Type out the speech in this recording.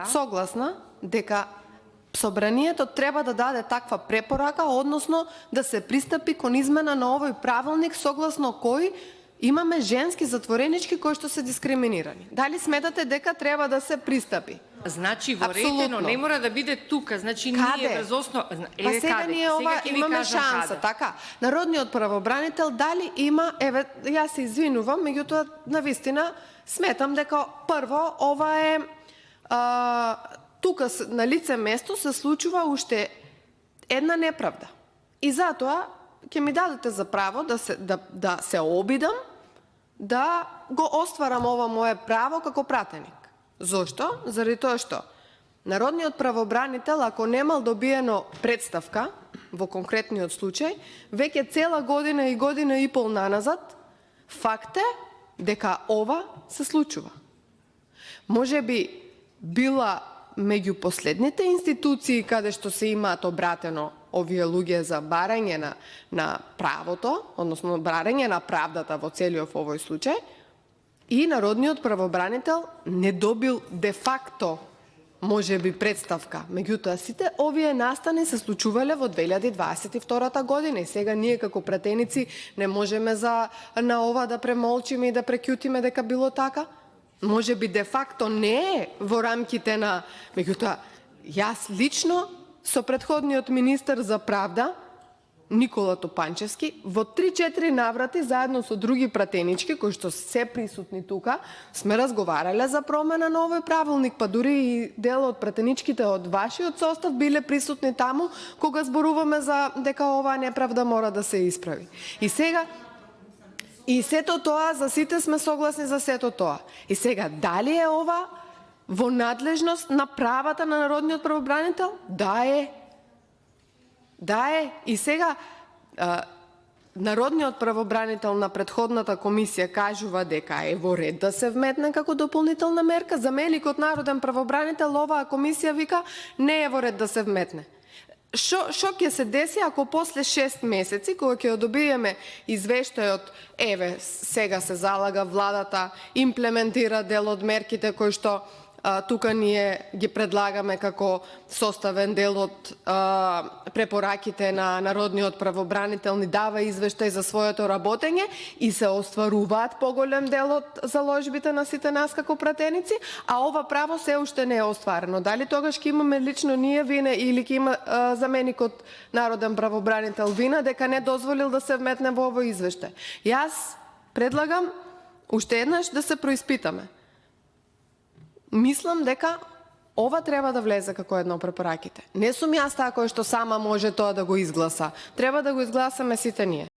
согласна дека Собранието треба да даде таква препорака, односно да се пристапи кон измена на овој правилник согласно кој имаме женски затворенички кои што се дискриминирани. Дали сметате дека треба да се пристапи? Значи во ретено не мора да биде тука, значи ние врз основа Па сега ние ова имаме шанса, така. Народниот правобранител дали има, јас се извинувам, меѓутоа навистина сметам дека прво ова е тука на лице место се случува уште една неправда. И затоа ќе ми дадете за право да се обидам да го остварам ова мое право како пратеник. Зошто? Заради тоа што народниот правобранител, ако немал добиено представка во конкретниот случај, веќе цела година и пол наназад, факт е дека ова се случува. Може би била меѓу последните институции каде што се имаат обратено овие луѓе за барање на правото, односно барање на правдата во целиот овој случај, и народниот правобранител не добил де факто може би представка. Меѓутоа сите овие настани се случувале во 2022 година и сега ние како пратеници не можеме на ова да премолчиме и да прекјутиме дека било така. Може би де факто не е во рамките на... Меѓутоа, јас лично со претходниот министер за правда, Никола Топанчевски, во 3-4 наврати, заедно со други пратенички, кои што се присутни тука, сме разговарале за промена на овој правилник, па дури и дел од пратеничките од вашиот состав биле присутни таму, кога зборуваме за дека оваа неправда мора да се исправи. И сега, и сето тоа, за сите сме согласни за сето тоа. И сега, дали е ова во надлежност на правата на народниот правобранител? Да е. Да е. И сега, народниот правобранител на претходната комисија кажува дека е во ред да се вметне како дополнителна мерка. За мене код народен правобранител оваа комисија вика не е во ред да се вметне. Што ќе се деси ако после 6 месеци, кога ќе добиеме извештајот, еве, сега се залага владата, имплементира дел од мерките кои што тука ние ги предлагаме како составен дел од препораките на народниот правобранител, ни дава извештај за своето работење и се остваруваат поголем дел од заложбите на сите нас како пратеници, а ова право се уште не е остварено. Дали тогаш ќе имаме лично ние вина или ќе има заменикот народен правобранител вина дека не дозволил да се вметне во овој извештај? Јас предлагам уште еднаш да се происпитаме. Мислам дека ова треба да влезе како едно од препораките. Не сум јас таа која што сама може тоа да го изгласа. Треба да го изгласаме сите ние.